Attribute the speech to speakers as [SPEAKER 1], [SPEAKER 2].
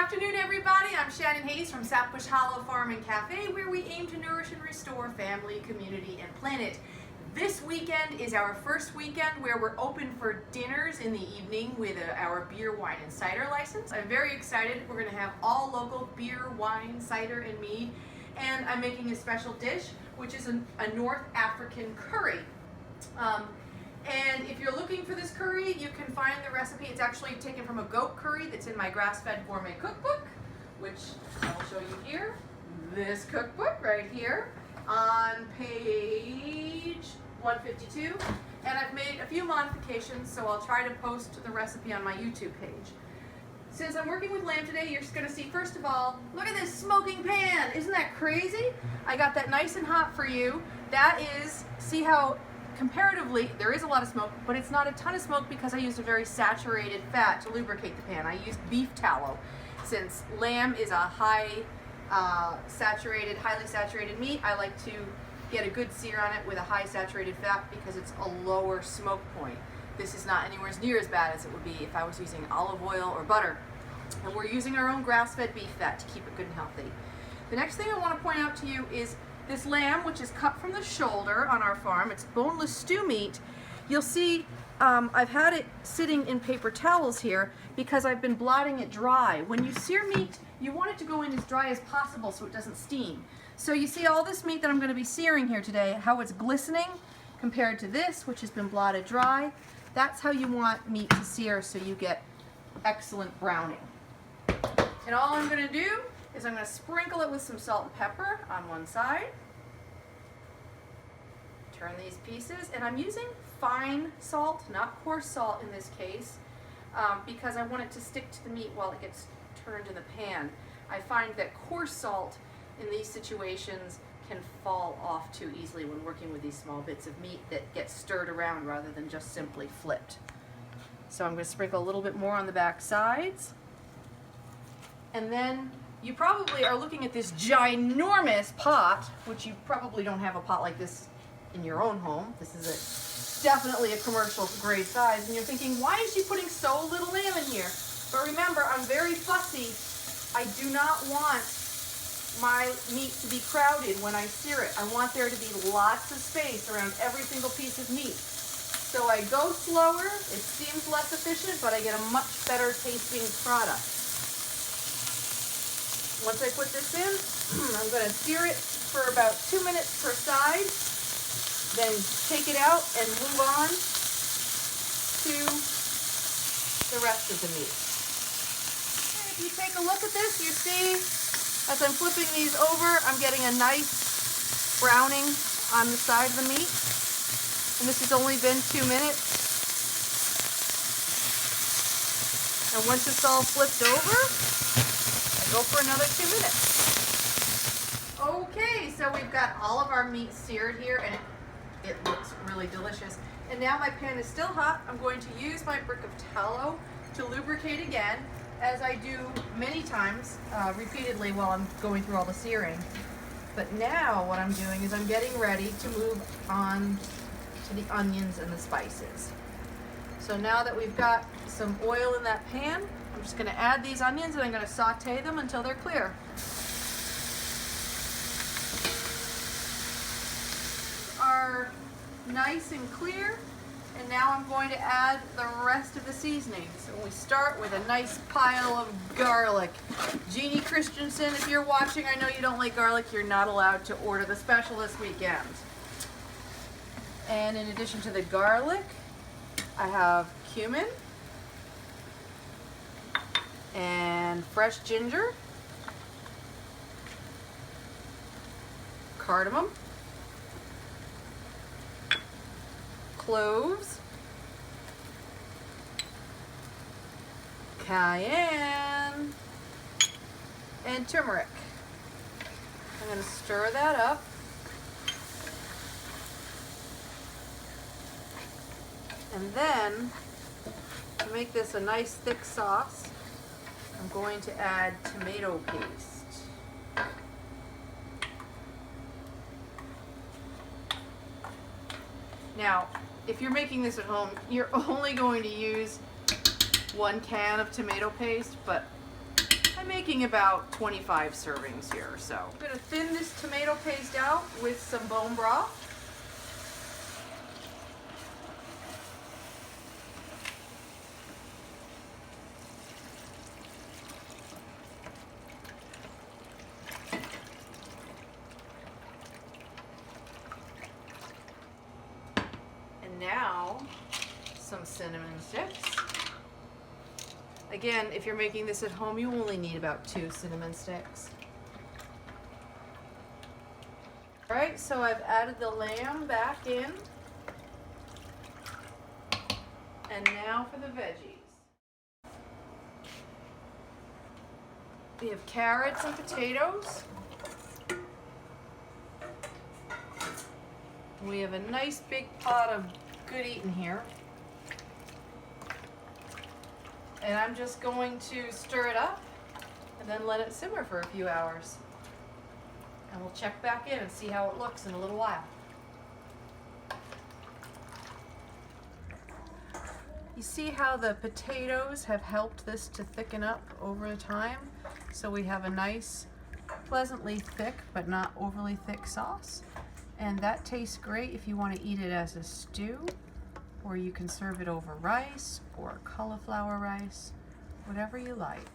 [SPEAKER 1] afternoon, everybody. I'm Shannon Hayes from Sapbush Hollow Farm and Cafe, where we aim to nourish and restore family, community, and planet. This weekend is our first weekend where we're open for dinners in the evening with our beer, wine, and cider license. I'm very excited. We're going to have all local beer, wine, cider, and mead. And I'm making a special dish, which is a North African curry. And if you're looking for this curry, you can find the recipe. It's actually taken from a goat curry that's in my grass-fed gourmet cookbook, which I will show you here. This cookbook right here on page 152. And I've made a few modifications, so I'll try to post the recipe on my YouTube page. Since I'm working with lamb today, you're just going to see, first of all, look at this smoking pan. Isn't that crazy? I got that nice and hot for you. That is, see how comparatively, there is a lot of smoke, but it's not a ton of smoke because I used a very saturated fat to lubricate the pan. I used beef tallow. Since lamb is a highly saturated meat, I like to get a good sear on it with a high saturated fat because it's a lower smoke point. This is not anywhere near as bad as it would be if I was using olive oil or butter. And we're using our own grass-fed beef fat to keep it good and healthy. The next thing I want to point out to you is this lamb, which is cut from the shoulder on our farm. It's boneless stew meat. You'll see I've had it sitting in paper towels here because I've been blotting it dry. When you sear meat, you want it to go in as dry as possible so it doesn't steam. So you see all this meat that I'm going to be searing here today, how it's glistening compared to this, which has been blotted dry. That's how you want meat to sear so you get excellent browning. And all I'm going to do is I'm going to sprinkle it with some salt and pepper on one side. Turn these pieces, and I'm using fine salt, not coarse salt in this case, because I want it to stick to the meat while it gets turned in the pan. I find that coarse salt in these situations can fall off too easily when working with these small bits of meat that get stirred around rather than just simply flipped. So I'm going to sprinkle a little bit more on the back sides. And then you probably are looking at this ginormous pot, which you probably don't have a pot like this in your own home. This is definitely a commercial grade size. And you're thinking, why is she putting so little lamb in here? But remember, I'm very fussy. I do not want my meat to be crowded when I sear it. I want there to be lots of space around every single piece of meat. So I go slower. It seems less efficient, but I get a much better tasting product. Once I put this in, I'm going to sear it for about 2 minutes per side, then take it out and move on to the rest of the meat. Okay, if you take a look at this, you see as I'm flipping these over, I'm getting a nice browning on the side of the meat. And this has only been 2 minutes. And once it's all flipped over, go for another 2 minutes. Okay, so we've got all of our meat seared here, and it looks really delicious. And now my pan is still hot. I'm going to use my brick of tallow to lubricate again, as I do many times, repeatedly while I'm going through all the searing. But now what I'm doing is I'm getting ready to move on to the onions and the spices. So now that we've got some oil in that pan, I'm just going to add these onions and I'm going to saute them until they're clear. Are nice and clear, and now I'm going to add the rest of the seasoning. So we start with a nice pile of garlic. Jeannie Christensen, if you're watching, I know you don't like garlic. You're not allowed to order the special this weekend. And in addition to the garlic, I have cumin and fresh ginger, cardamom, cloves, cayenne, and turmeric. I'm going to stir that up. And then, to make this a nice thick sauce, I'm going to add tomato paste. Now, if you're making this at home, you're only going to use 1 can of tomato paste, but I only making about 25 servings here, so. I'm gonna thin this tomato paste out with some bone broth. And now, some cinnamon sticks. Again, if you're making this at home, you only need about 2 cinnamon sticks. All right, so I've added the lamb back in. And now for the veggies. We have carrots and potatoes. We have a nice big pot of good eating here. And I'm just going to stir it up and then let it simmer for a few hours. And we'll check back in and see how it looks in a little while. You see how the potatoes have helped this to thicken up over time? So we have a nice, pleasantly thick, but not overly thick sauce. And that tastes great if you want to eat it as a stew, or you can serve it over rice or cauliflower rice, whatever you like.